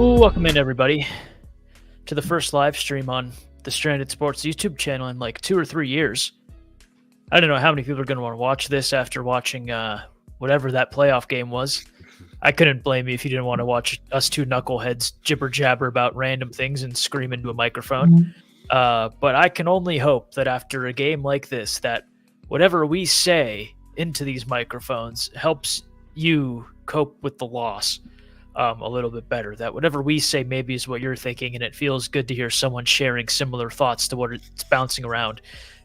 Welcome in, everybody, to the first live stream on the Stranded Sports YouTube channel in like 2 or 3 years. I don't know how many people are going to want to watch this after watching whatever that playoff game was. I couldn't blame you if you didn't want to watch us two knuckleheads jibber jabber about random things and scream into a microphone. But I can only hope that after a game like this, that whatever we say into these microphones helps you cope with the loss a little bit better. That whatever we say maybe is what you're thinking, and it feels good to hear someone sharing similar thoughts to what it's bouncing around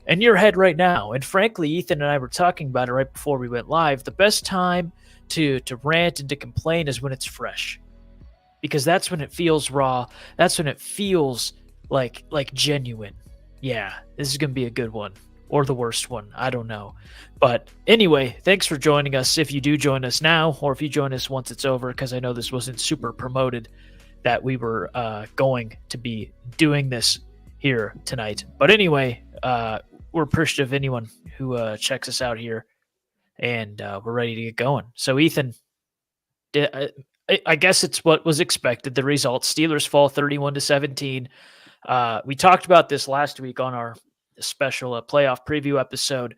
in your head right now. And frankly, Ethan and I were talking about it right before we went live. The best time to rant and to complain is when it's fresh, because that's when it feels raw. That's when it feels like genuine. Yeah, this is gonna be a good one, or the worst one, I don't know. But anyway, thanks for joining us. If you do join us now, or if you join us once it's over, because I know this wasn't super promoted that we were going to be doing this here tonight. But anyway, we're appreciative of anyone who checks us out here, and we're ready to get going. So Ethan, I guess it's what was expected. The result: Steelers fall 31-17. We talked about this last week on our special playoff preview episode.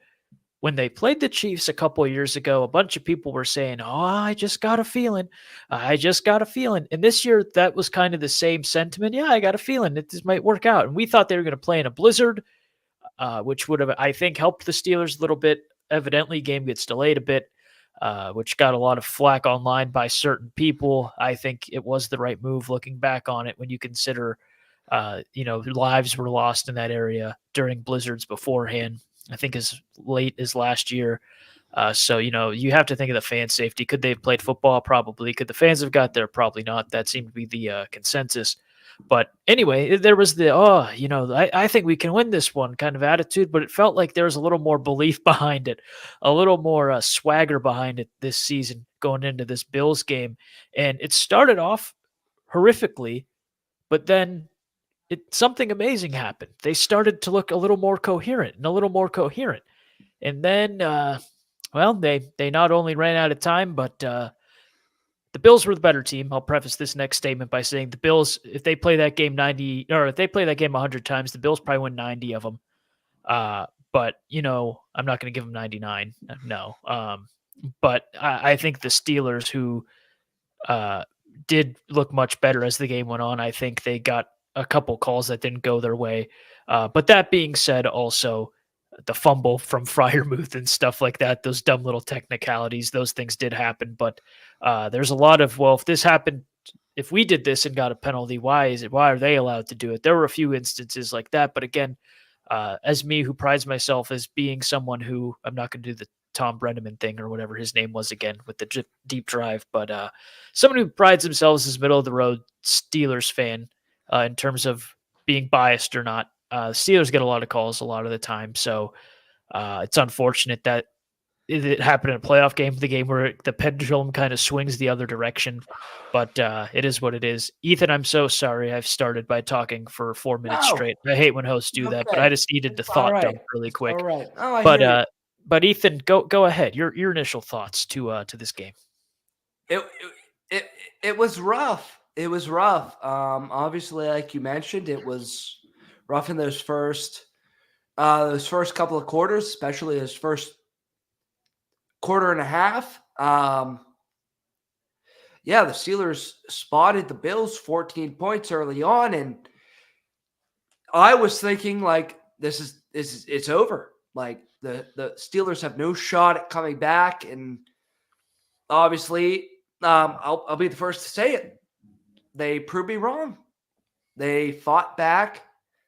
When they played the Chiefs a couple of years ago, a bunch of people were saying, "Oh, I just got a feeling. I just got a feeling." And this year, that was kind of the same sentiment. Yeah, I got a feeling that this might work out. And we thought they were going to play in a blizzard, which would have, I think, helped the Steelers a little bit. Evidently, game gets delayed a bit, which got a lot of flack online by certain people. I think it was the right move looking back on it when you consider, lives were lost in that area during blizzards beforehand. I think as late as last year. So, you have to think of the fan safety. Could they have played football? Probably. Could the fans have got there? Probably not. That seemed to be the consensus. But anyway, there was the, I think we can win this one kind of attitude, but it felt like there was a little more belief behind it, a little more swagger behind it this season going into this Bills game. And it started off horrifically, but then something amazing happened. They started to look a little more coherent and a little more coherent. And then, they not only ran out of time, but the Bills were the better team. I'll preface this next statement by saying the Bills, if they play that game 100 times, the Bills probably win 90 of them. But, I'm not going to give them 99. No. But I think the Steelers, who did look much better as the game went on, I think they got a couple calls that didn't go their way. But that being said, also the fumble from Freiermuth and stuff like that, those dumb little technicalities, those things did happen. But there's a lot of, well, if this happened, if we did this and got a penalty, why are they allowed to do it? There were a few instances like that. But again, as me, who prides myself as being someone who, I'm not going to do the Tom Brenneman thing or whatever his name was again with the deep drive, but someone who prides themselves as middle of the road Steelers fan, in terms of being biased or not. Steelers get a lot of calls a lot of the time, so it's unfortunate that it happened in a playoff game, the game where the pendulum kind of swings the other direction, but it is what it is. Ethan, I'm so sorry I've started by talking for 4 minutes straight. I hate when hosts do that, but I just needed to thought dump really quick. All right. Oh, I hear you. But Ethan, go ahead. Your initial thoughts to this game. It was rough. It was rough. Obviously, like you mentioned, it was rough in those first couple of quarters, especially his first quarter and a half. The Steelers spotted the Bills 14 points early on, and I was thinking like it's over. Like the Steelers have no shot at coming back, and obviously, I'll be the first to say it. They proved me wrong. They fought back.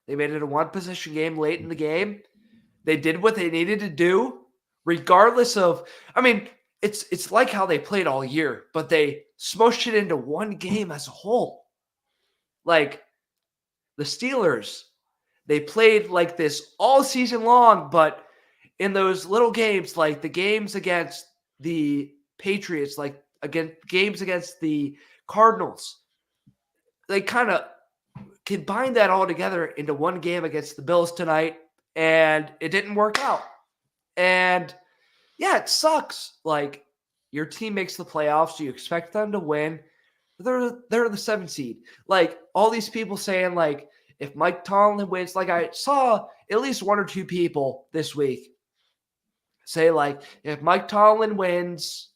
They made it a one-possession game late in the game. They did what they needed to do, regardless of. I mean, it's like how they played all year, but they smushed it into one game as a whole. Like the Steelers, they played like this all season long, but in those little games, like the games against the Patriots, like games against the Cardinals, they kind of combined that all together into one game against the Bills tonight, and it didn't work out. And yeah, it sucks. Like, your team makes the playoffs, you expect them to win. They're the 7th seed. Like all these people saying like if Mike Tomlin wins, like I saw at least one or two people this week say like if Mike Tomlin wins,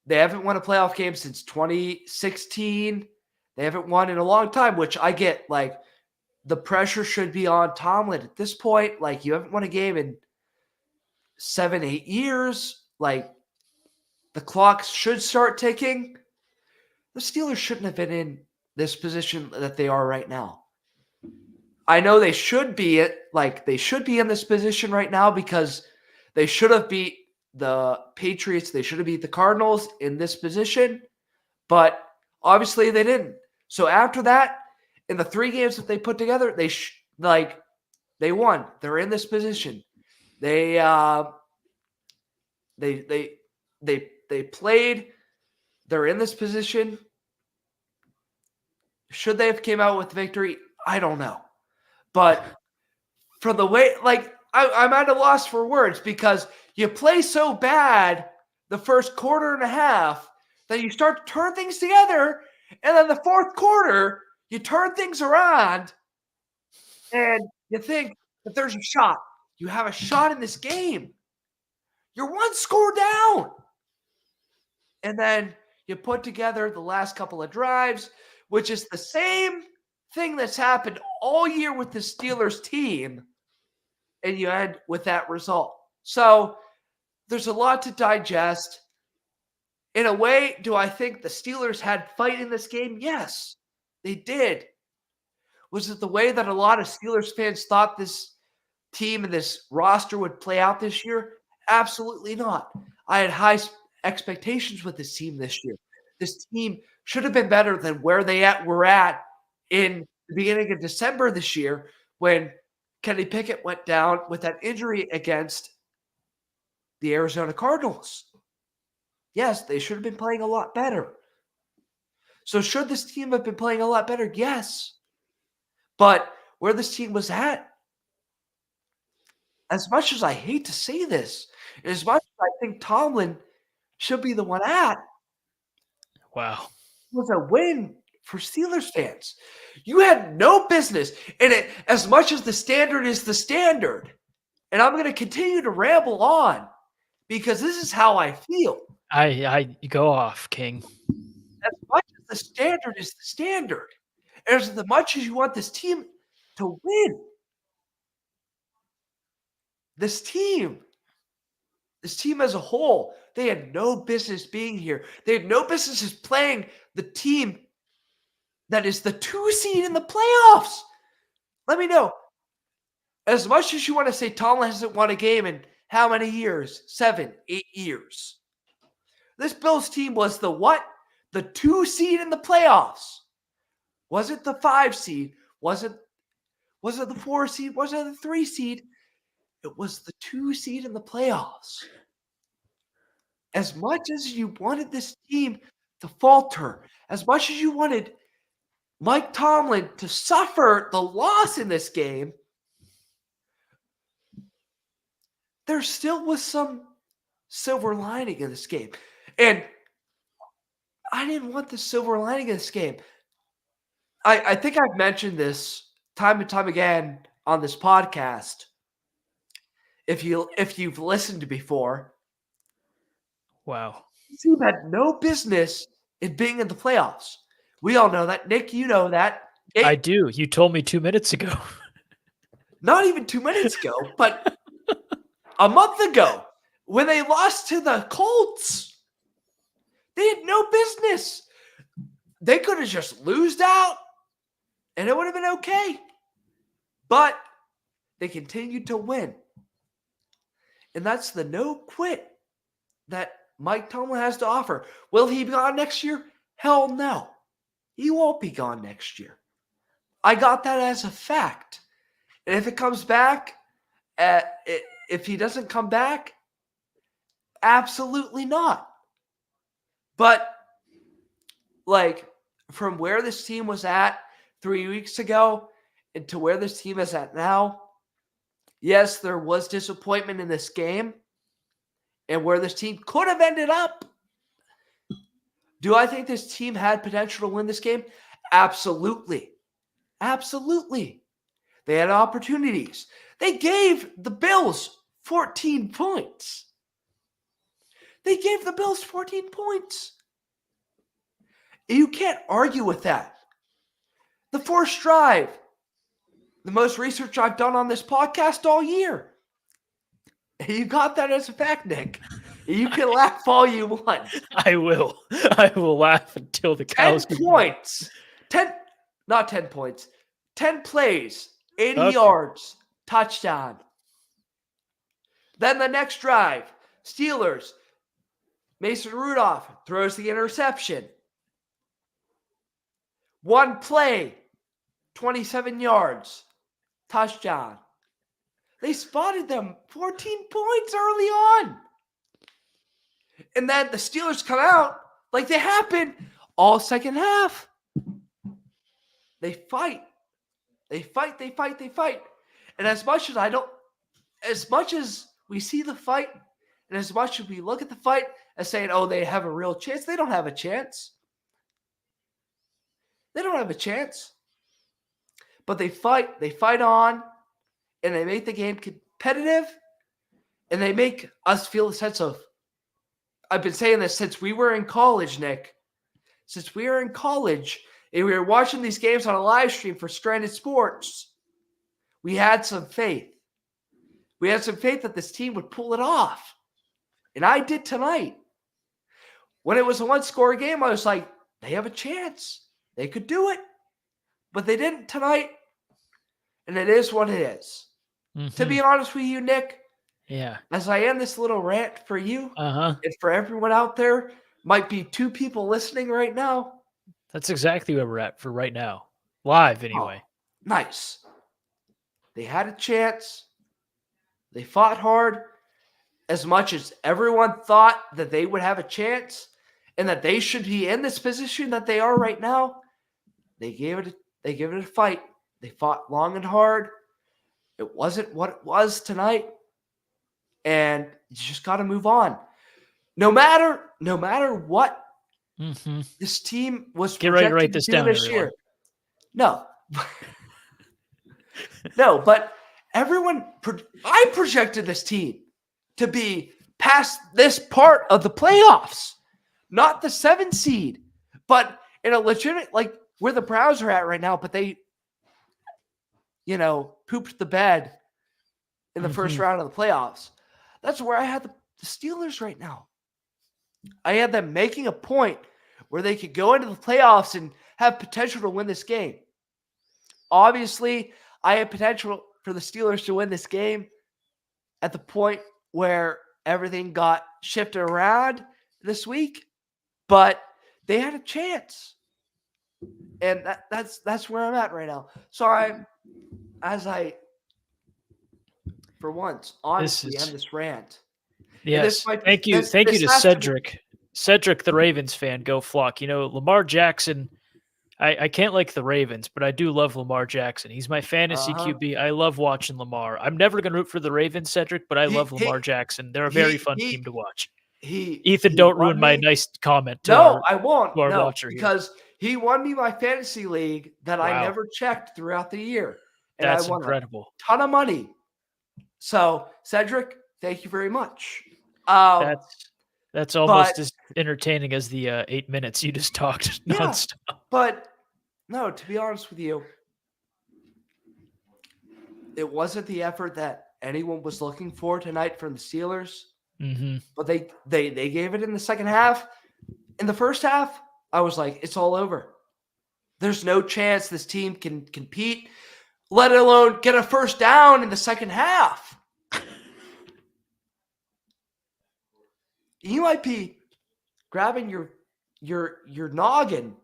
they haven't won a playoff game since 2016. They haven't won in a long time, which I get. Like the pressure should be on Tomlin at this point. Like you haven't won a game in 7, 8 years. Like the clock should start ticking. The Steelers shouldn't have been in this position that they are right now. I know they should be in this position right now because they should have beat the Patriots. They should have beat the Cardinals in this position, but obviously they didn't. So after that, in the 3 games that they put together, they won. They're in this position. They played. They're in this position. Should they have came out with victory? I don't know. But for the way, like, I'm at a loss for words because you play so bad the first quarter and a half that you start to turn things together. And then the fourth quarter, you turn things around and you think that there's a shot. You have a shot in this game. You're 1 score down. And then you put together the last couple of drives, which is the same thing that's happened all year with the Steelers team, and you end with that result. So there's a lot to digest. In a way, do I think the Steelers had fight in this game? Yes, they did. Was it the way that a lot of Steelers fans thought this team and this roster would play out this year? Absolutely not. I had high expectations with this team this year. This team should have been better than where were at in the beginning of December this year when Kenny Pickett went down with that injury against the Arizona Cardinals. Yes, they should have been playing a lot better. So should this team have been playing a lot better? Yes. But where this team was at, as much as I hate to say this, as much as I think Tomlin should be the one at, Wow. was a win for Steelers fans. You had no business. And as much as the standard is the standard, and I'm going to continue to ramble on because this is how I feel. I go off, King. As much as the standard is the standard, as much as you want this team to win, this team as a whole, they had no business being here. They had no business playing the team that is the 2 seed in the playoffs. Let me know. As much as you want to say Tomlin hasn't won a game in how many years? 7, 8 years. This Bills team was the what? The 2 seed in the playoffs. Was it the 5 seed? Was it the 4 seed? Was it the 3 seed? It was the 2 seed in the playoffs. As much as you wanted this team to falter, as much as you wanted Mike Tomlin to suffer the loss in this game, there still was some silver lining in this game. And I didn't want the silver lining in this game. I think I've mentioned this time and time again on this podcast. If you've listened before, Wow. this team had no business in being in the playoffs. We all know that. Nick, you know that. I do. You told me 2 minutes ago. Not even 2 minutes ago, but a month ago when they lost to the Colts. They had no business. They could have just loosed out and it would have been okay. But they continued to win. And that's the no quit that Mike Tomlin has to offer. Will he be gone next year? Hell no. He won't be gone next year. I got that as a fact. And if it comes back, if he doesn't come back, absolutely not. But like from where this team was at 3 weeks ago and to where this team is at now, yes, there was disappointment in this game and where this team could have ended up. Do I think this team had potential to win this game? Absolutely. Absolutely. They had opportunities. They gave the Bills 14 points. They gave the Bills 14 points. You can't argue with that. The forced drive, the most research I've done on this podcast all year. You got that as a fact, Nick. You can laugh all you want. I will. I will laugh until the cows 10 points. 10 points. 10 plays, 80 Okay. yards, touchdown. Then the next drive, Steelers, Mason Rudolph throws the interception. One play, 27 yards, touchdown. They spotted them 14 points early on. And then the Steelers come out like they happened all second half. They fight. They fight. And as much as we see the fight, and as much as we look at the fight as saying, oh, they have a real chance, they don't have a chance. They don't have a chance. But they fight on, and they make the game competitive, and they make us feel a sense of, I've been saying this since we were in college, Nick. Since we were in college, and we were watching these games on a live stream for Stranded Sports, we had some faith. We had some faith that this team would pull it off. And I did tonight. When it was a one-score game, I was like, they have a chance. They could do it. But they didn't tonight. And it is what it is. Mm-hmm. To be honest with you, Nick, yeah, as I end this little rant for you and for everyone out there, might be 2 people listening right now. That's exactly where we're at for right now. Live, anyway. Oh, nice. They had a chance. They fought hard. As much as everyone thought that they would have a chance and that they should be in this position that they are right now, they gave it a fight. They fought long and hard. It wasn't what it was tonight. And you just got to move on. No matter what this team was Get ready to projected write this to do down, this everyone. year. No. No, but I projected this team to be past this part of the playoffs, not the 7 seed, but in a legitimate, like where the Browns are at right now, but they, pooped the bed in the first round of the playoffs. That's where I had the Steelers right now. I had them making a point where they could go into the playoffs and have potential to win this game. Obviously, I had potential for the Steelers to win this game at the point where everything got shifted around this week, but they had a chance. And that's where I'm at right now. So for once, honestly, end this rant. Yes. Thank you to Cedric. Cedric, the Ravens fan, go Flock. Lamar Jackson, I can't like the Ravens, but I do love Lamar Jackson. He's my fantasy QB. I love watching Lamar. I'm never going to root for the Ravens, Cedric, but I love Lamar Jackson. They're a very fun team to watch. Ethan, don't ruin my nice comment. I won't. No, because he won me my fantasy league that I never checked throughout the year. And that's I won incredible. A ton of money. So, Cedric, thank you very much. That's almost as entertaining as the 8 minutes you just talked nonstop. But no, to be honest with you, it wasn't the effort that anyone was looking for tonight from the Steelers. Mm-hmm. But they gave it in the second half. In the first half, I was like, it's all over. There's no chance this team can compete, let alone get a first down in the second half. You might be grabbing your noggin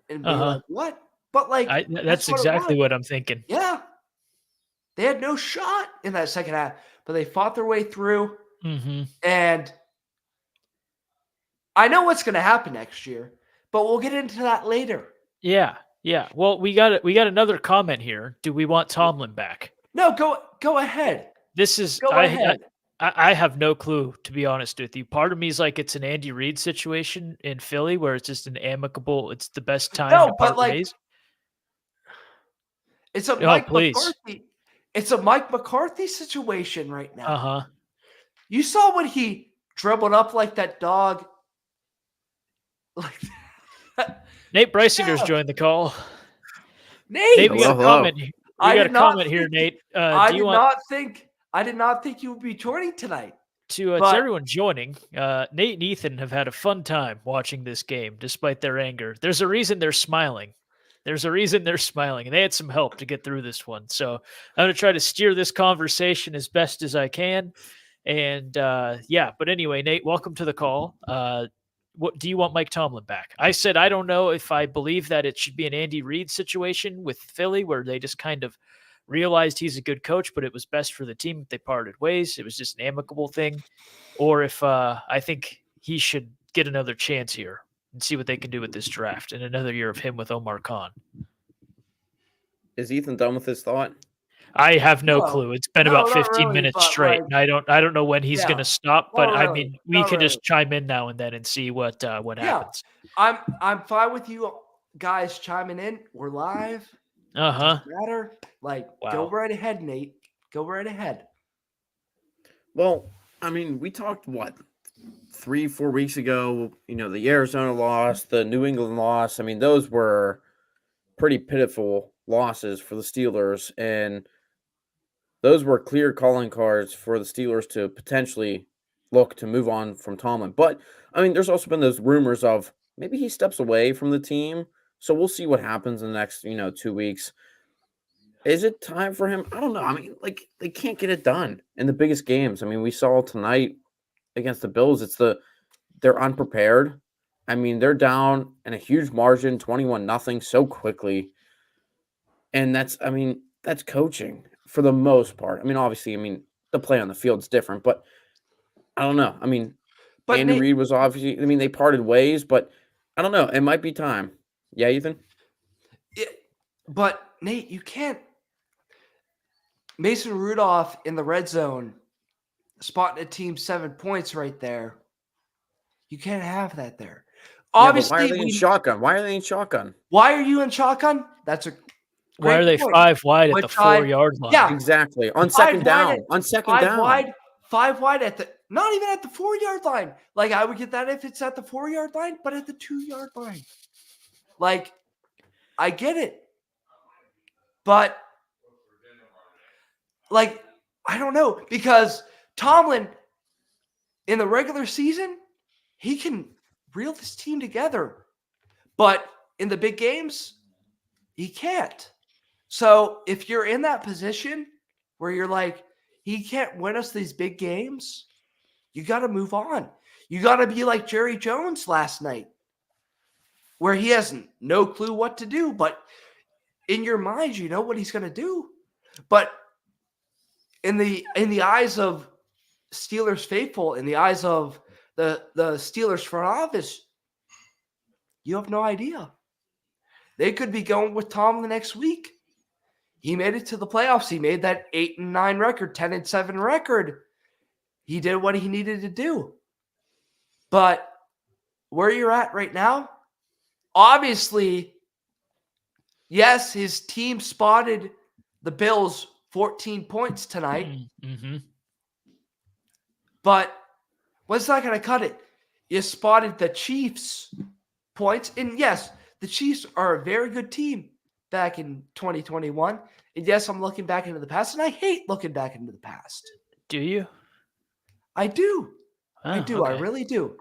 and be like, what? But that's exactly what I'm thinking. Yeah. They had no shot in that second half, but they fought their way through. Mm-hmm. And I know what's going to happen next year, but we'll get into that later. Yeah. Well, we got another comment here. Do we want Tomlin back? No, go ahead. This is go ahead. I have no clue, to be honest with you. Part of me is like it's an Andy Reid situation in Philly where it's just an amicable, it's the best time to No, but part like ways. it's a Oh, Mike please. McCarthy. It's a Mike McCarthy situation right now. Uh-huh. You saw when he dribbled up like that dog. Like Nate Breisinger's Yeah. joined the call. Nate, Nate, we got a Hello. comment. We I got a did not comment here, think Nate. I Do you did want not think you would be joining tonight. to But everyone joining? Nate and Ethan have had a fun time watching this game, despite their anger. There's a reason they're smiling. There's a reason they're smiling, and they had some help to get through this one. So I'm going to try to steer this conversation as best as I can. And yeah, but anyway, Nate, welcome to the call. What do you want Mike Tomlin back? I said I don't know if I believe that it should be an Andy Reid situation with Philly where they just kind of realized he's a good coach, but it was best for the team if they parted ways. It was just an amicable thing. Or if I think he should get another chance here and see what they can do with this draft and another year of him with Omar Khan. Is Ethan done with his thought? I have no No. clue. It's been No, about not 15 really, minutes but, straight. like, And I don't know when he's yeah, going to stop, but not I really, mean, we not can just really. chime in now and then and see what Yeah. happens. I'm fine with you guys chiming in. We're live. Uh-huh. Doesn't matter. Like, Wow. go right ahead, Nate. Go right ahead. Well, I mean, we talked, 3-4 weeks ago, the Arizona loss, the New England loss. I mean, those were pretty pitiful losses for the Steelers, and those were clear calling cards for the Steelers to potentially look to move on from Tomlin. But, I mean, there's also been those rumors of maybe he steps away from the team. So we'll see what happens in the next, 2 weeks. Is it time for him? I don't know. I mean, like, they can't get it done in the biggest games. I mean, we saw tonight against the Bills. They're unprepared. I mean, they're down in a huge margin, 21-0 so quickly. And that's coaching for the most part. I mean, obviously, the play on the field's different, but I don't know. I mean, But Andy Nate, Reid was obviously, they parted ways, but I don't know. It might be time. Yeah, Ethan? but Nate, you can't. Mason Rudolph in the red zone, spotting a team 7 points right there. You can't have that there. Yeah, but why Obviously, are they in shotgun? Why are they in shotgun? why are you in shotgun? That's a Why are great they point. 5 wide at the Which I- 4-yard line? yeah. Exactly. On 5 second wide down. at- On second five down. wide, 5 wide at the not even at the 4-yard line. Like, I would get that if it's at the 4-yard line, but at the 2-yard line. Like, I get it. But like, I don't know, because Tomlin in the regular season, he can reel this team together. But in the big games, he can't. So if you're in that position where you're like, he can't win us these big games, you got to move on. You got to be like Jerry Jones last night, where he has no clue what to do, but in your mind, you know what he's going to do. But in the eyes of Steelers faithful, in the eyes of the Steelers front office, you have no idea. They could be going with Tom the next week. He made it to the playoffs. He made that 8-9 record, 10-7 record. He did what he needed to do. But where you're at right now, obviously, yes, his team spotted the Bills 14 points tonight. Mm-hmm. But what's not going to cut it? You spotted the Chiefs points. And yes, the Chiefs are a very good team back in 2021. And yes, I'm looking back into the past, and I hate looking back into the past. Do you? I do. I Oh, do. I okay. really do.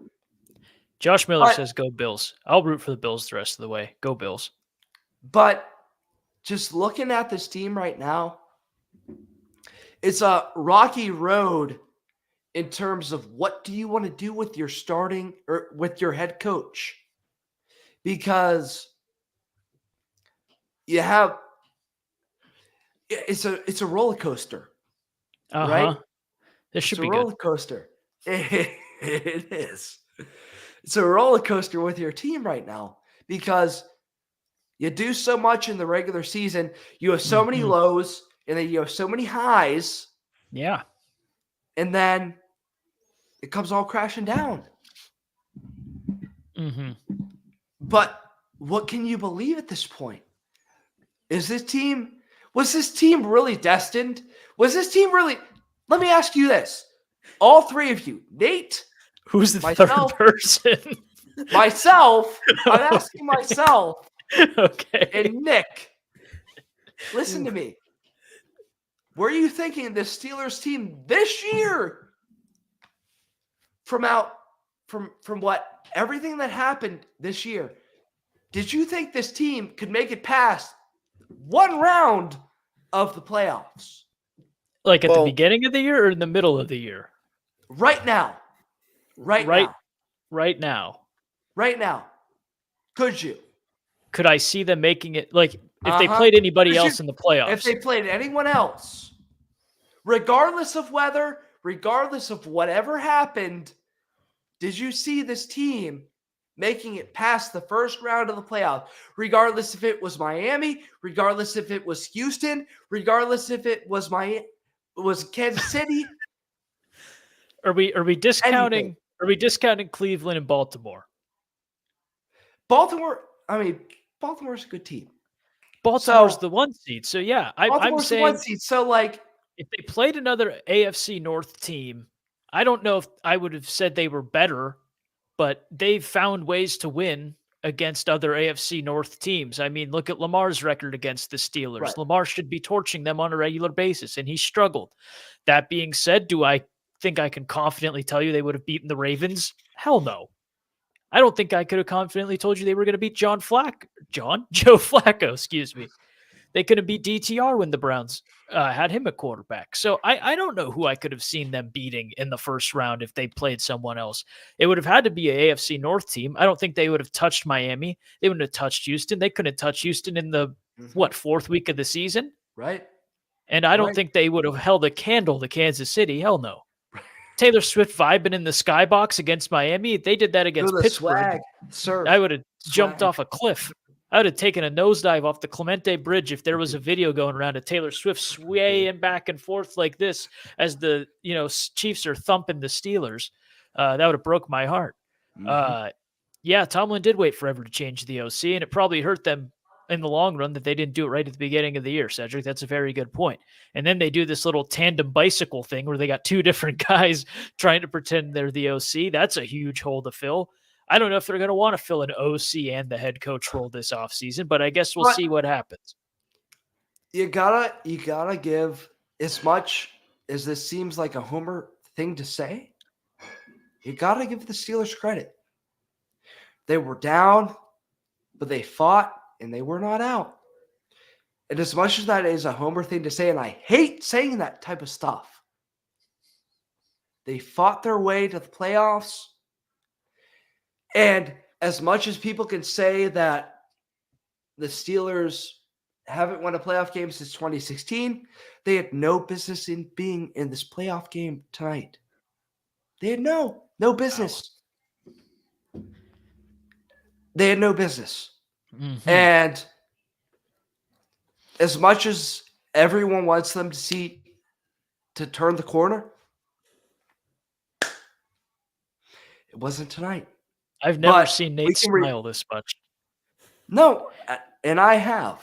Josh Miller But- says go Bills. I'll root for the Bills the rest of the way. Go Bills. But just looking at this team right now, it's a rocky road in terms of what do you want to do with your starting or with your head coach, because you have it's a roller coaster, right? This should It's a be roller good. coaster. It is. It's a roller coaster with your team right now because you do so much in the regular season. You have so many Mhm. lows and then you have so many highs. Yeah. and then it comes all crashing down. Mm-hmm. But what can you believe at this point? Was this team really destined? Was this team really? Let me ask you this. All three of you, Nate, Who's the myself, third person? myself, I'm asking myself, Okay. and Nick, listen to me. Were you thinking the Steelers team this year from what everything that happened this year, did you think this team could make it past one round of the playoffs? Like at the beginning of the year or in the middle of the year? Right now. Right now. Right now. Could you? Could I see them making it, like, if they played anybody else in the playoffs? If they played anyone else, regardless of weather, regardless of whatever happened, did you see this team making it past the first round of the playoff? Regardless if it was Miami, regardless if it was Houston, regardless if it was Kansas City. Are we discounting Anything. Are we discounting Cleveland and Baltimore? Baltimore's a good team. Baltimore's the 1 seed. So yeah, I'm saying the 1 seed. So like, if they played another AFC North team, I don't know if I would have said they were better, but they've found ways to win against other AFC North teams. I mean, look at Lamar's record against the Steelers. Right. Lamar should be torching them on a regular basis, and he struggled. That being said, do I think I can confidently tell you they would have beaten the Ravens? Hell no. I don't think I could have confidently told you they were going to beat Joe Flacco, excuse me. They could have beat DTR when the Browns had him at quarterback. So I don't know who I could have seen them beating in the first round if they played someone else. It would have had to be an AFC North team. I don't think they would have touched Miami. They wouldn't have touched Houston. They couldn't touch Houston in the, fourth week of the season? Right. And I don't think they would have held a candle to Kansas City. Hell no. Taylor Swift vibing in the skybox against Miami. They did that against Pittsburgh. I would have jumped off a cliff. I would have taken a nosedive off the Clemente Bridge if there was a video going around of Taylor Swift swaying back and forth like this as the Chiefs are thumping the Steelers. That would have broke my heart. Yeah, Tomlin did wait forever to change the OC, and it probably hurt them in the long run that they didn't do it right at the beginning of the year, Cedric. That's a very good point. And then they do this little tandem bicycle thing where they got two different guys trying to pretend they're the OC. That's a huge hole to fill. I don't know if they're going to want to fill an OC and the head coach role this offseason, but I guess we'll see what happens. You gotta give, as much as this seems like a homer thing to say, you gotta give the Steelers credit. They were down, but they fought and they were not out. And as much as that is a homer thing to say, and I hate saying that type of stuff, they fought their way to the playoffs. And as much as people can say that the Steelers haven't won a playoff game since 2016, they had no business in being in this playoff game tonight. They had no business. They had no business. Mm-hmm. And as much as everyone wants them to turn the corner, it wasn't tonight. I've never seen Nate smile this much. No, and I have.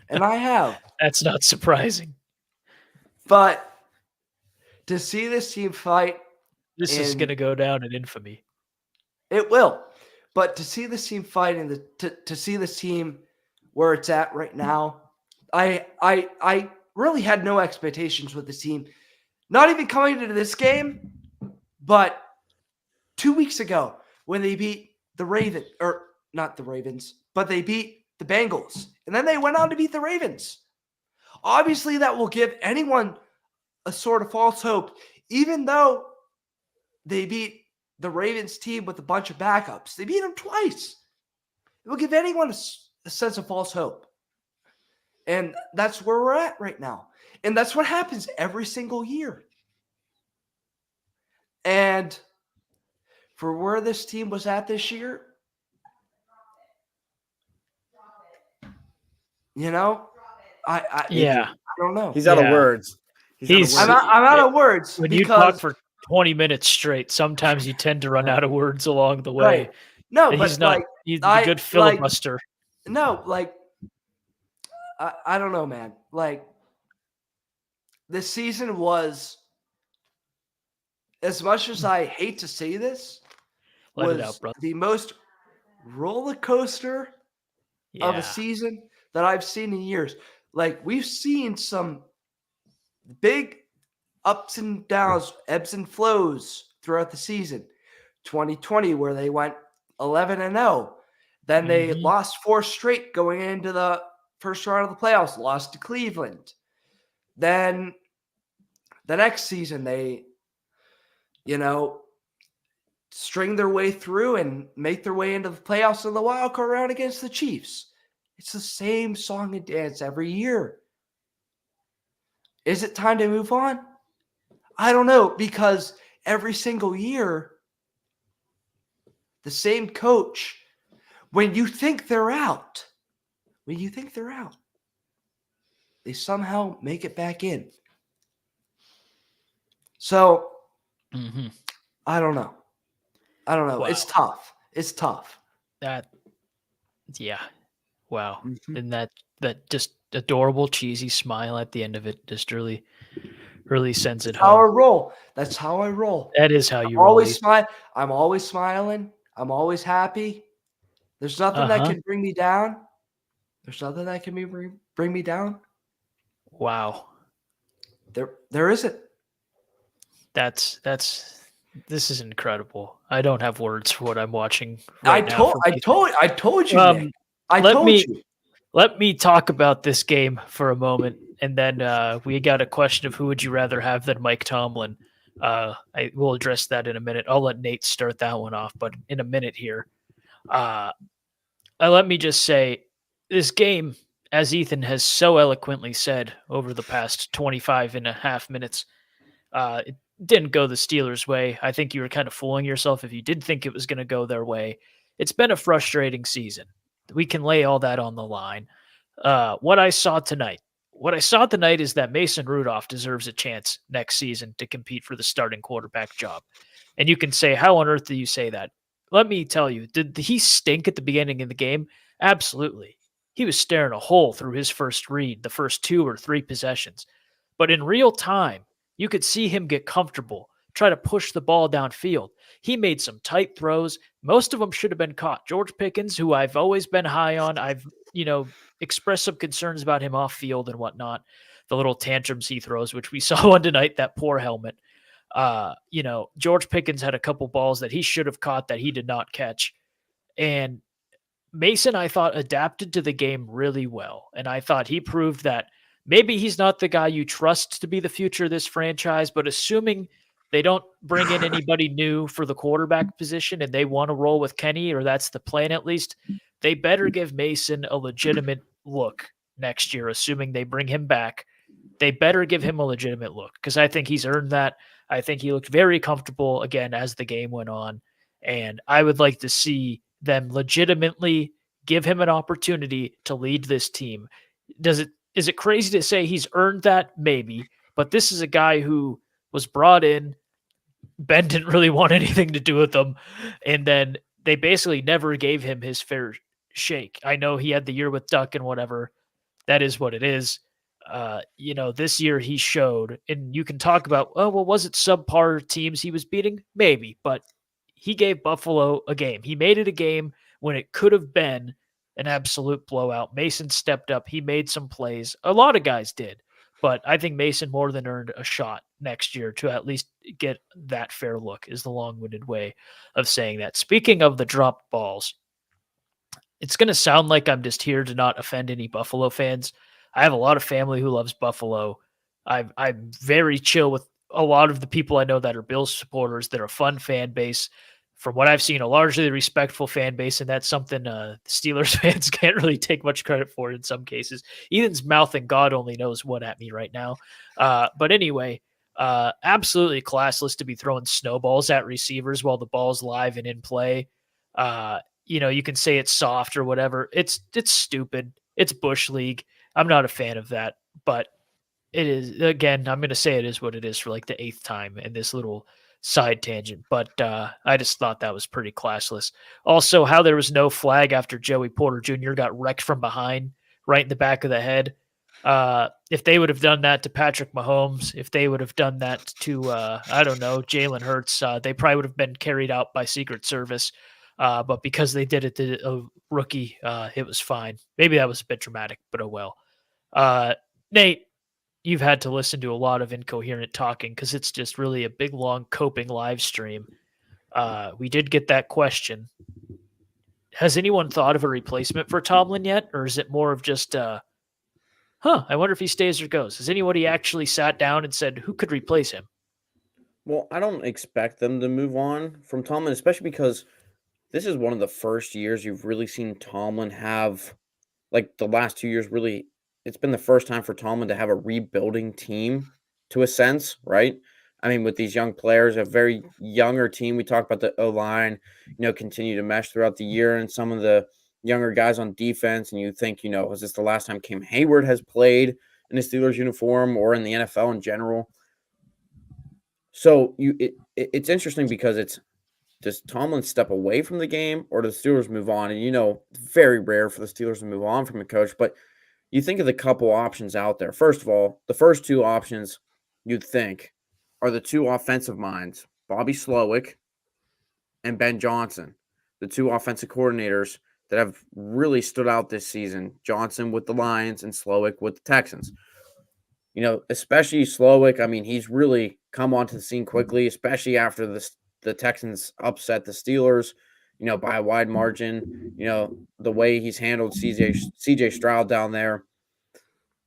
That's not surprising. But to see this team fight. This is going to go down in infamy. It will. But to see this team fight and to see this team where it's at right now, I really had no expectations with this team. Not even coming into this game, but 2 weeks ago when they beat the Ravens, or not the Ravens, but they beat the Bengals. And then they went on to beat the Ravens. Obviously, that will give anyone a sort of false hope, even though they beat the Ravens team with a bunch of backups. They beat them twice. It will give anyone a sense of false hope. And that's where we're at right now. And that's what happens every single year. And for where this team was at this year, I don't know. He's out of words. He's He's- out of words. I'm out of words when you talk because for 20 minutes straight, sometimes you tend to run out of words along the way. right. No, And but he's not. like He's a I good like filibuster. no, like I don't know, man. Like this season was, as much as I hate to say this, Let it was out, brother. the most roller coaster of Yeah. a season that I've seen in years. Like we've seen some big ups and downs, ebbs and flows throughout the season. 2020, where they went 11-0. Then they Mhm. lost 4 straight going into the first round of the playoffs, lost to Cleveland. Then the next season, they, string their way through and make their way into the playoffs in the wild card round against the Chiefs. It's the same song and dance every year. Is it time to move on? I don't know, because every single year, the same coach, when you think they're out, they somehow make it back in. So Mhm. I don't know. Wow. It's tough. It's tough. That. Yeah. Wow. Mhm. And that just adorable cheesy smile at the end of it just really sends it That's how I home. roll. That's how I roll. That is how I'm you roll. always smile. I'm always smiling. I'm always happy. There's nothing that Uh-huh. can bring me down. There's nothing that can bring me down. Wow. There isn't. That's this is incredible. I don't have words for what I'm watching right now. I told you, Um, Nick. I let told me- you. Let me talk about this game for a moment, and then we got a question of who would you rather have than Mike Tomlin. I will address that in a minute. I'll let Nate start that one off, but in a minute here, let me just say this game, as Ethan has so eloquently said over the past 25 and a half minutes, it didn't go the Steelers' way. I think you were kind of fooling yourself if you did think it was going to go their way. It's been a frustrating season. We can lay all that on the line. What I saw tonight is that Mason Rudolph deserves a chance next season to compete for the starting quarterback job. And you can say, how on earth do you say that? Let me tell you, did he stink at the beginning of the game? Absolutely. He was staring a hole through his first read, the first 2 or 3 possessions. But in real time, you could see him get comfortable, try to push the ball downfield. He made some tight throws. Most of them should have been caught. George Pickens, who I've always been high on, I've, expressed some concerns about him off field and whatnot. The little tantrums he throws, which we saw on tonight, that poor helmet. George Pickens had a couple balls that he should have caught that he did not catch. And Mason, I thought, adapted to the game really well. And I thought he proved that maybe he's not the guy you trust to be the future of this franchise, but assuming they don't bring in anybody new for the quarterback position and they want to roll with Kenny, or that's the plan at least, they better give Mason a legitimate look next year, assuming they bring him back. They better give him a legitimate look because I think he's earned that. I think he looked very comfortable again as the game went on. And I would like to see them legitimately give him an opportunity to lead this team. Is it crazy to say he's earned that? Maybe. But this is a guy who was brought in. Ben didn't really want anything to do with them. And then they basically never gave him his fair shake. I know he had the year with Duck and whatever. That is what it is. This year he showed, and you can talk about, was it subpar teams he was beating? Maybe, but he gave Buffalo a game. He made it a game when it could have been an absolute blowout. Mason stepped up. He made some plays. A lot of guys did, but I think Mason more than earned a shot next year to at least get that fair look, is the long-winded way of saying that. Speaking of the dropped balls, it's going to sound like I'm just here to not offend any Buffalo fans. I have a lot of family who loves Buffalo. I'm very chill with a lot of the people I know that are Bills supporters. They're a fun fan base. From what I've seen, a largely respectful fan base, and that's something Steelers fans can't really take much credit for in some cases. Ethan's mouthing God only knows what at me right now. But anyway, absolutely classless to be throwing snowballs at receivers while the ball's live and in play. You can say it's soft or whatever. It's stupid. It's Bush League. I'm not a fan of that, but It is, again, I'm going to say it is what it is for like the 8th time in this little side tangent, but I just thought that was pretty classless. Also, how there was no flag after Joey Porter Jr. got wrecked from behind right in the back of the head. If they would have done that to Patrick Mahomes, if they would have done that to, I don't know, Jalen Hurts, they probably would have been carried out by Secret Service. But because they did it to a rookie, it was fine. Maybe that was a bit dramatic, but oh well. Nate, you've had to listen to a lot of incoherent talking because it's just really a big, long coping live stream. We did get that question. Has anyone thought of a replacement for Tomlin yet? Or is it more of just, I wonder if he stays or goes? Has anybody actually sat down and said, who could replace him? Well, I don't expect them to move on from Tomlin, especially because this is one of the first years you've really seen Tomlin have, like the last 2 years, really, it's been the first time for Tomlin to have a rebuilding team to a sense, right? I mean, with these young players, a very younger team. We talked about the O-line, continue to mesh throughout the year, and some of the younger guys on defense. And you think, is this the last time Cam Hayward has played in a Steelers uniform or in the NFL in general? So it's interesting because does Tomlin step away from the game or do the Steelers move on? And, it's very rare for the Steelers to move on from a coach, but you think of the couple options out there. First of all, the first two options you'd think are the two offensive minds, Bobby Slowick and Ben Johnson, the two offensive coordinators that have really stood out this season. Johnson with the Lions and Slowick with the Texans. Especially Slowick, I mean, he's really come onto the scene quickly, especially after the Texans upset the Steelers, by a wide margin. The way he's handled CJ Stroud down there.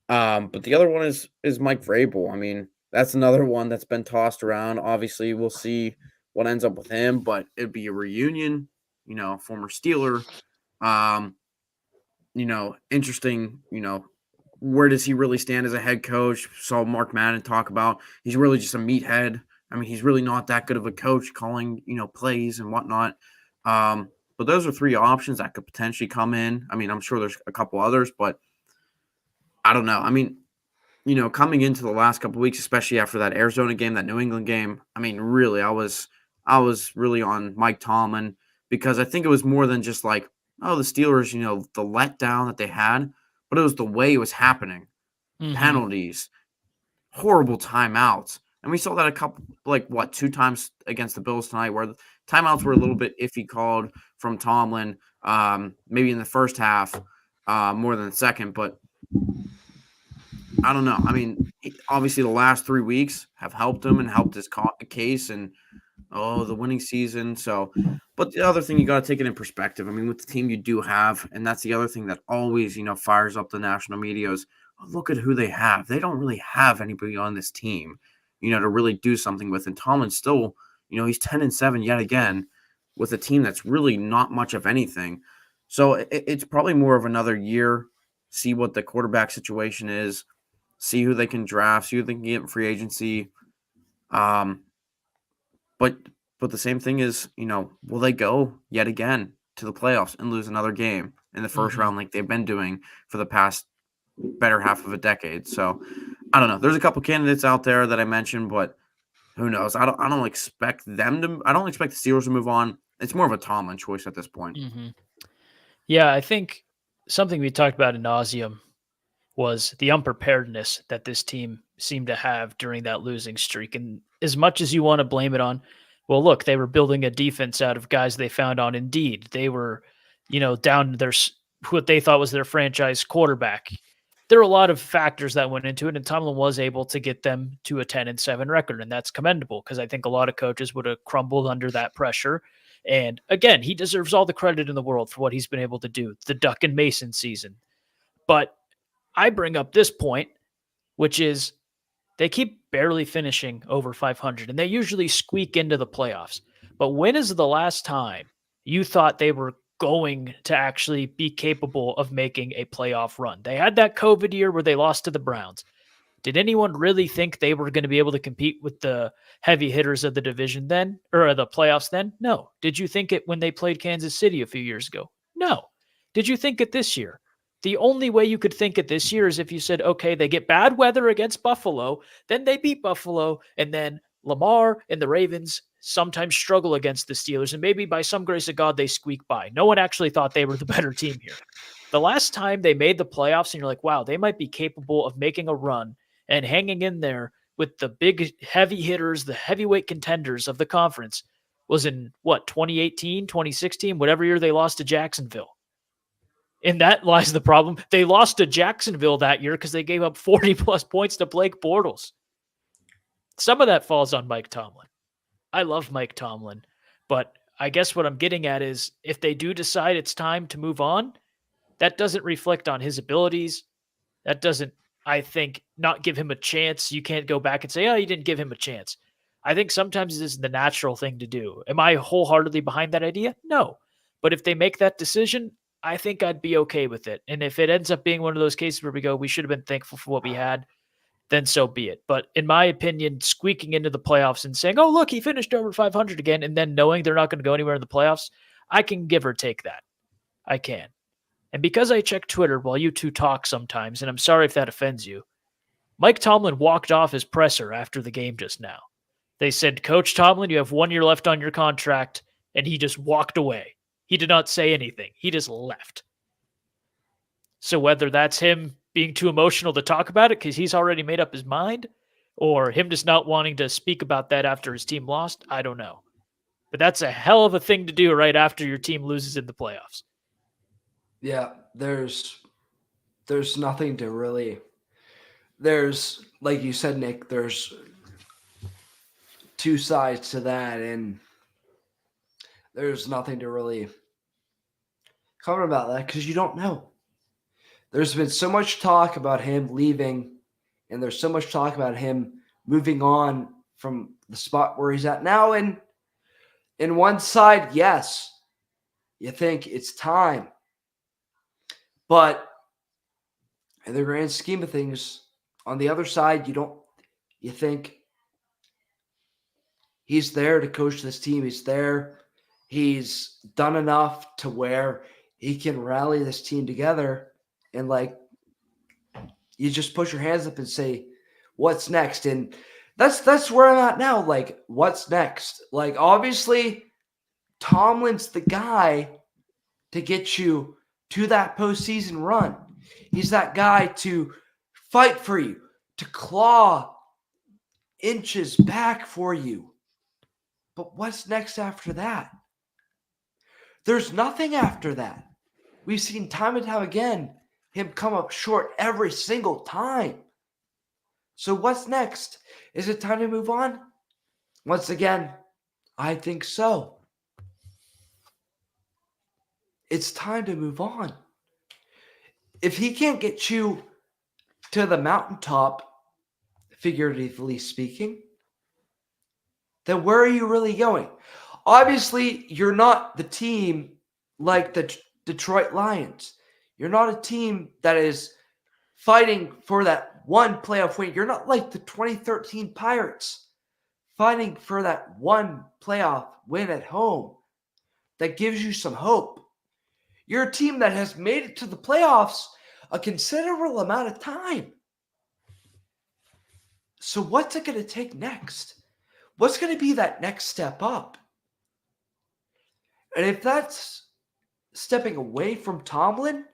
But the other one is Mike Vrabel. I mean, that's another one that's been tossed around. Obviously, we'll see what ends up with him, but it'd be a reunion, former Steeler. Interesting, where does he really stand as a head coach? Saw Mark Madden talk about he's really just a meathead. I mean, he's really not that good of a coach calling, plays and whatnot. But those are three options that could potentially come in. I mean, I'm sure there's a couple others, but I don't know. I mean, coming into the last couple of weeks, especially after that Arizona game, that New England game, I mean, really, I was really on Mike Tomlin because I think it was more than just like, oh, the Steelers, the letdown that they had, but it was the way it was happening. Mm-hmm. Penalties, horrible timeouts. And we saw that a couple, 2 times against the Bills tonight where the timeouts were a little bit iffy called from Tomlin, maybe in the first half more than the second. But I don't know. I mean, obviously the last 3 weeks have helped him and helped his case and, the winning season. So, but the other thing, you got to take it in perspective. I mean, with the team you do have, and that's the other thing that always, fires up the national media is, look at who they have. They don't really have anybody on this team, to really do something with. And Tomlin's still, he's 10-7 yet again with a team that's really not much of anything. So it's probably more of another year, see what the quarterback situation is, see who they can draft, see who they can get in free agency. But the same thing is, will they go yet again to the playoffs and lose another game in the first round like they've been doing for the past better half of a decade? So I don't know. There's a couple candidates out there that I mentioned, but who knows? I don't expect the Steelers to move on. It's more of a Tomlin choice at this point. Mm-hmm. Yeah, I think something we talked about ad nauseum was the unpreparedness that this team seemed to have during that losing streak. And as much as you want to blame it on, well, look, they were building a defense out of guys they found on Indeed. They were, down to their what they thought was their franchise quarterback. There are a lot of factors that went into it, and Tomlin was able to get them to a 10-7 record, and that's commendable because I think a lot of coaches would have crumbled under that pressure. And again, he deserves all the credit in the world for what he's been able to do, the Duck and Mason season. But I bring up this point, which is they keep barely finishing over 500, and they usually squeak into the playoffs. But when is the last time you thought they were going to actually be capable of making a playoff run? They had that COVID year where they lost to the Browns. Did anyone really think they were going to be able to compete with the heavy hitters of the division then, or the playoffs then? No. Did you think it when they played Kansas City a few years ago? No. Did you think it this year? The only way you could think it this year is if you said, okay, they get bad weather against Buffalo, then they beat Buffalo, and then Lamar and the Ravens sometimes struggle against the Steelers, and maybe by some grace of God, they squeak by. No one actually thought they were the better team here. The last time they made the playoffs, and you're like, wow, they might be capable of making a run and hanging in there with the big heavy hitters, the heavyweight contenders of the conference, was in, 2018, 2016, whatever year they lost to Jacksonville. And that lies the problem. They lost to Jacksonville that year because they gave up 40-plus points to Blake Bortles. Some of that falls on Mike Tomlin. I love Mike Tomlin, but I guess what I'm getting at is if they do decide it's time to move on, that doesn't reflect on his abilities. That doesn't, I think, not give him a chance. You can't go back and say, oh, you didn't give him a chance. I think sometimes this is the natural thing to do. Am I wholeheartedly behind that idea? No. But if they make that decision, I think I'd be okay with it. And if it ends up being one of those cases where we go, we should have been thankful for what we had, then so be it. But in my opinion, squeaking into the playoffs and saying, oh, look, he finished over 500 again, and then knowing they're not going to go anywhere in the playoffs, I can give or take that. I can. And because I check Twitter while you two talk sometimes, and I'm sorry if that offends you, Mike Tomlin walked off his presser after the game just now. They said, Coach Tomlin, you have 1 year left on your contract, and he just walked away. He did not say anything. He just left. So whether that's him being too emotional to talk about it because he's already made up his mind, or him just not wanting to speak about that after his team lost, I don't know. But that's a hell of a thing to do right after your team loses in the playoffs. Yeah, there's nothing to really. There's, like you said, Nick, there's two sides to that, and there's nothing to really comment about that because you don't know. There's been so much talk about him leaving, and there's so much talk about him moving on from the spot where he's at now. And in one side, yes, you think it's time. But in the grand scheme of things, on the other side, you think he's there to coach this team. He's there. He's done enough to where he can rally this team together. And you just put your hands up and say, what's next? And that's where I'm at now. What's next? Obviously, Tomlin's the guy to get you to that postseason run. He's that guy to fight for you, to claw inches back for you. But what's next after that? There's nothing after that. We've seen time and time again him come up short every single time. So what's next? Is it time to move on? Once again, I think so. It's time to move on. If he can't get you to the mountaintop, figuratively speaking, then where are you really going? Obviously, you're not the team like the Detroit Lions. You're not a team that is fighting for that one playoff win. You're not like the 2013 Pirates fighting for that one playoff win at home that gives you some hope. You're a team that has made it to the playoffs a considerable amount of time. So what's it going to take next? What's going to be that next step up? And if that's stepping away from Tomlin,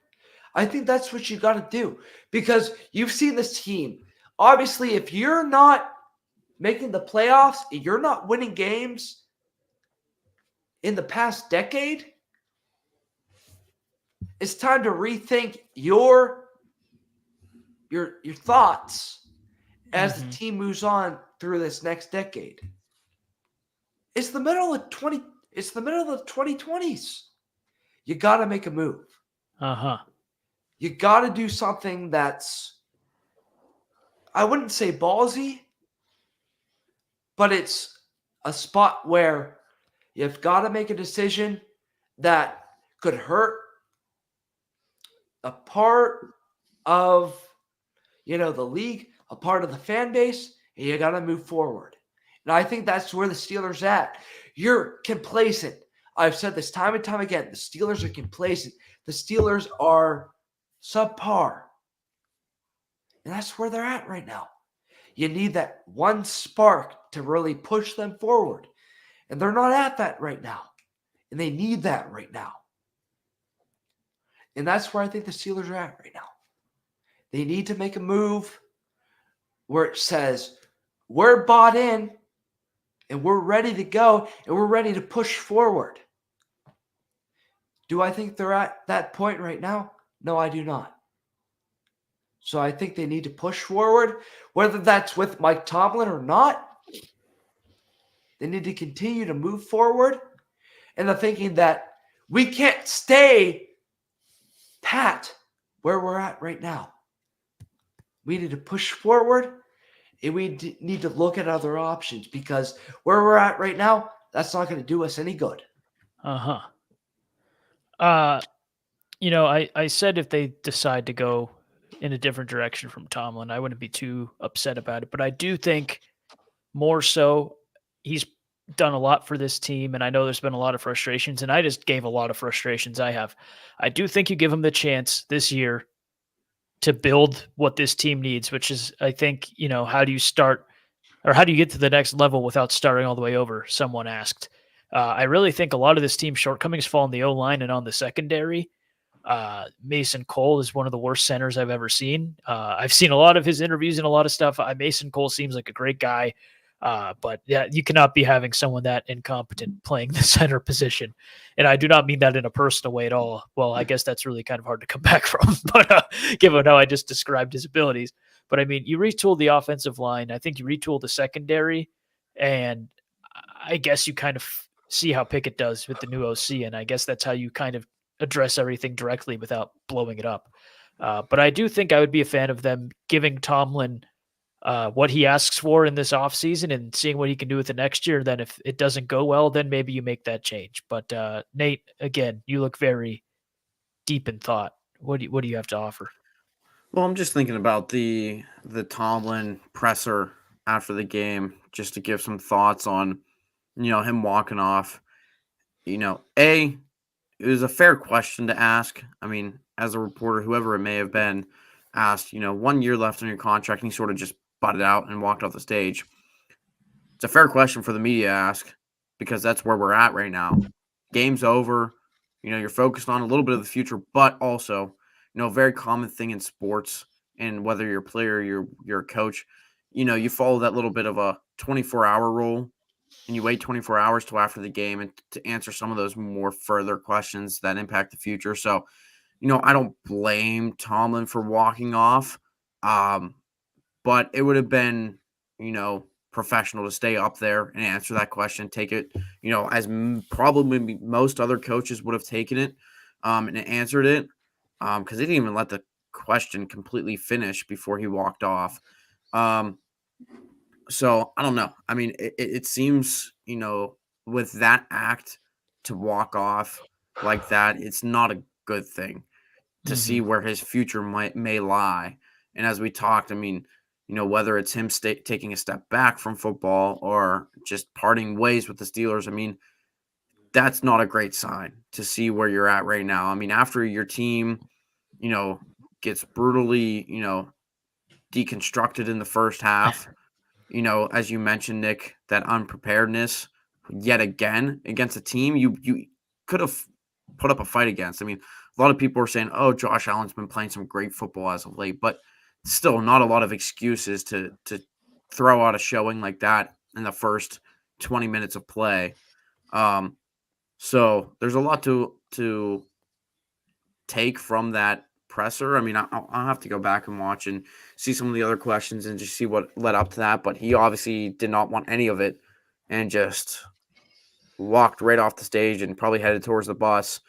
I think that's what you got to do because you've seen this team. Obviously, if you're not making the playoffs, you're not winning games in the past decade, it's time to rethink your thoughts as the team moves on through this next decade. It's the middle of the 2020s. You got to make a move. You got to do something that's, I wouldn't say ballsy, but it's a spot where you've got to make a decision that could hurt a part of, the league, a part of the fan base, and you got to move forward. And I think that's where the Steelers at. You're complacent. I've said this time and time again. The Steelers are complacent. The Steelers are subpar. And that's where they're at right now. You need that one spark to really push them forward. And they're not at that right now. And they need that right now. And that's where I think the Steelers are at right now. They need to make a move where it says, we're bought in and we're ready to go and we're ready to push forward. Do I think they're at that point right now? No, I do not. So I think they need to push forward, whether that's with Mike Tomlin or not. They need to continue to move forward. And the thinking that we can't stay pat where we're at right now. We need to push forward, and we need to look at other options, because where we're at right now, that's not going to do us any good. I said if they decide to go in a different direction from Tomlin, I wouldn't be too upset about it. But I do think more so he's done a lot for this team, and I know there's been a lot of frustrations, and I just gave a lot of frustrations I have. I do think you give him the chance this year to build what this team needs, which is, I think, how do you start, or how do you get to the next level without starting all the way over? Someone asked. I really think a lot of this team's shortcomings fall on the O-line and on the secondary. Mason Cole is one of the worst centers I've ever seen. I've seen a lot of his interviews and a lot of stuff. Mason Cole seems like a great guy. But yeah, you cannot be having someone that incompetent playing the center position. And I do not mean that in a personal way at all. Well, I guess that's really kind of hard to come back from, but given how I just described his abilities. But I mean, you retool the offensive line. I think you retool the secondary, and I guess you kind of see how Pickett does with the new OC. And I guess that's how you kind of address everything directly without blowing it up. But I do think I would be a fan of them giving Tomlin what he asks for in this offseason and seeing what he can do with it next year. Then if it doesn't go well, then maybe you make that change. But Nate, again, you look very deep in thought. What do you have to offer? Well, I'm just thinking about the Tomlin presser after the game, just to give some thoughts on, him walking off. It was a fair question to ask. I mean, as a reporter, whoever it may have been, asked, 1 year left on your contract, and he sort of just butted out and walked off the stage. It's a fair question for the media to ask, because that's where we're at right now. Game's over. You're focused on a little bit of the future, but also, a very common thing in sports, and whether you're a player, you're a coach, you follow that little bit of a 24-hour rule, and you wait 24 hours till after the game and to answer some of those more further questions that impact the future. So, I don't blame Tomlin for walking off, but it would have been, professional to stay up there and answer that question, take it, as probably most other coaches would have taken it and answered it, because they didn't even let the question completely finish before he walked off. So I don't know. I mean, it seems, with that act to walk off like that, it's not a good thing to see where his future may lie. And as we talked, I mean, whether it's him taking a step back from football or just parting ways with the Steelers, I mean, that's not a great sign to see where you're at right now. I mean, after your team, gets brutally, deconstructed in the first half, as you mentioned, Nick, that unpreparedness yet again against a team you could have put up a fight against. I mean, a lot of people are saying, oh, Josh Allen's been playing some great football as of late, but still not a lot of excuses to throw out a showing like that in the first 20 minutes of play. So there's a lot to take from that presser. I mean, I'll have to go back and watch and see some of the other questions and just see what led up to that. But he obviously did not want any of it and just walked right off the stage and probably headed towards the bus,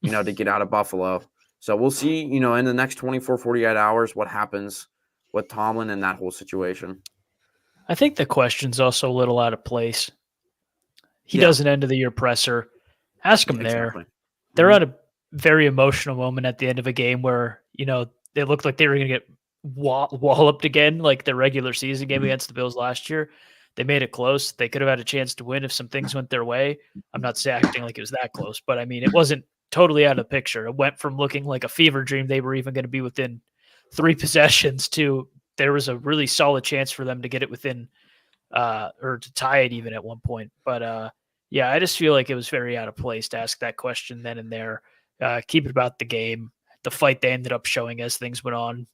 to get out of Buffalo. So we'll see, in the next 24, 48 hours, what happens with Tomlin and that whole situation. I think the question's also a little out of place. He does an end of the year presser. Ask him there. Exactly. They're at a very emotional moment at the end of a game where, they looked like they were going to get walloped again, like the regular season game against the Bills last year. They made it close. They could have had a chance to win if some things went their way. I'm not saying acting like it was that close, but I mean, it wasn't totally out of the picture. It went from looking like a fever dream they were even going to be within 3 possessions to there was a really solid chance for them to get it within or to tie it even at one point. But yeah, I just feel like it was very out of place to ask that question then and there. Keep it about the game, the fight they ended up showing as things went on,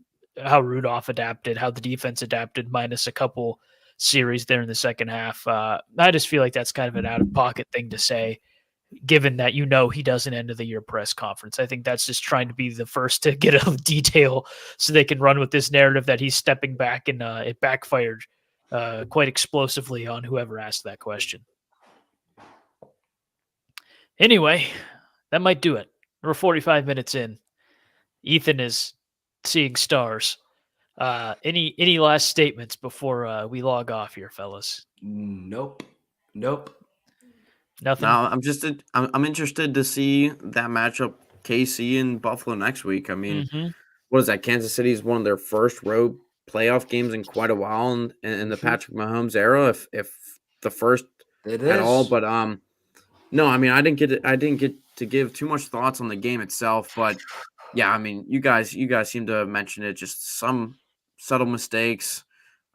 how Rudolph adapted, how the defense adapted, minus a couple series there in the second half. I just feel like that's kind of an out of pocket thing to say, given that he does an end of the year press conference. I think that's just trying to be the first to get a detail so they can run with this narrative that he's stepping back, and it backfired quite explosively on whoever asked that question. Anyway, that might do it. We're 45 minutes in. Ethan is seeing stars. Any last statements before we log off here, fellas? Nope. Nothing. No, I'm interested to see that matchup, KC and Buffalo next week. I mean, what is that? Kansas City is one of their first road playoff games in quite a while in the Patrick Mahomes era, if the first at all. But no, I mean, I didn't get to give too much thoughts on the game itself, but yeah, I mean, you guys seem to have mentioned it, just some subtle mistakes,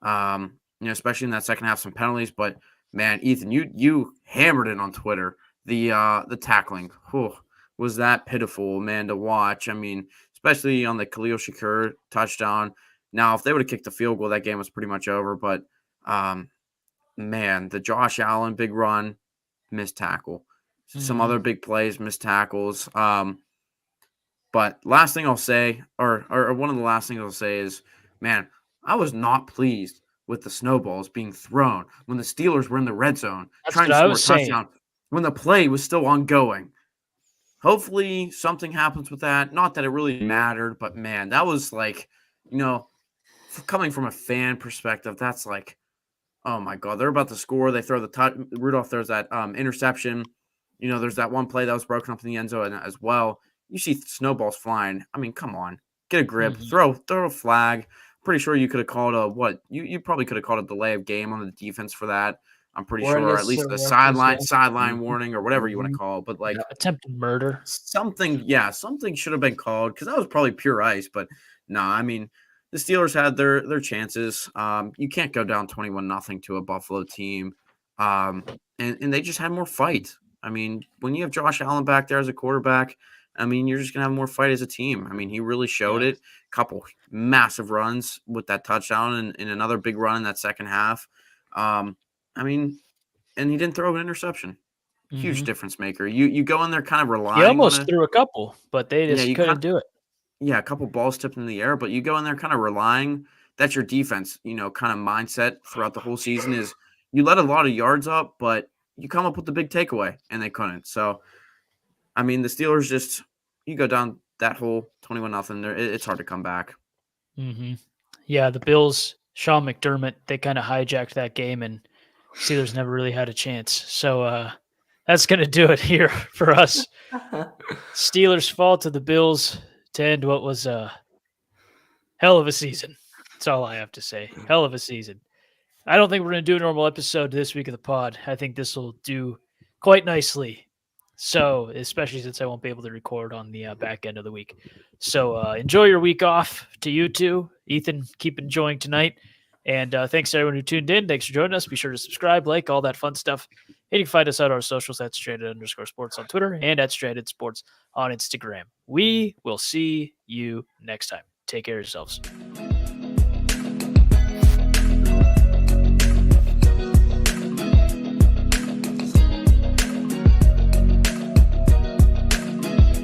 especially in that second half, some penalties. But man, Ethan, you hammered it on Twitter. The tackling, was that pitiful, man, to watch. I mean, especially on the Khalil Shakur touchdown. Now, if they would have kicked the field goal, that game was pretty much over. But man, the Josh Allen big run, missed tackle. Some other big plays, missed tackles. But last thing I'll say, or one of the last things I'll say is, man, I was not pleased with the snowballs being thrown when the Steelers were in the red zone trying to score a touchdown when the play was still ongoing. Hopefully something happens with that. Not that it really mattered, but man, that was like, coming from a fan perspective, that's like, oh my God, they're about to score. They throw the Rudolph throws that interception. There's that one play that was broken up in the end zone as well. You see snowballs flying. I mean, come on, get a grip, throw a flag. Pretty sure you could have called you probably could have called a delay of game on the defense for that. I'm pretty sure, or at least a sideline warning or whatever you want to call it. But like attempted murder, something should have been called, because that was probably pure ice. But no, I mean, the Steelers had their chances. You can't go down 21-0 to a Buffalo team, and they just had more fight. I mean, when you have Josh Allen back there as a quarterback, I mean, you're just going to have more fight as a team. I mean, he really showed it. Couple massive runs with that touchdown and another big run in that second half. I mean, and he didn't throw an interception. Huge difference maker. You go in there kind of relying on He almost threw a couple, but they just couldn't do it. Yeah, a couple balls tipped in the air, but you go in there kind of relying. That's your defense, kind of mindset throughout the whole season is you let a lot of yards up, but you come up with the big takeaway, and they couldn't. So, I mean, the Steelers you go down that whole 21-0, it's hard to come back. Yeah, the Bills, Sean McDermott, they kind of hijacked that game, and Steelers never really had a chance. So that's going to do it here for us. Steelers fall to the Bills to end what was a hell of a season. That's all I have to say. Hell of a season. I don't think we're going to do a normal episode this week of the pod. I think this will do quite nicely. So, especially since I won't be able to record on the back end of the week. So, enjoy your week off to you two. Ethan, keep enjoying tonight. And thanks to everyone who tuned in. Thanks for joining us. Be sure to subscribe, like, all that fun stuff. And you can find us on our socials at @stranded_sports on Twitter and @strandedsports on Instagram. We will see you next time. Take care of yourselves.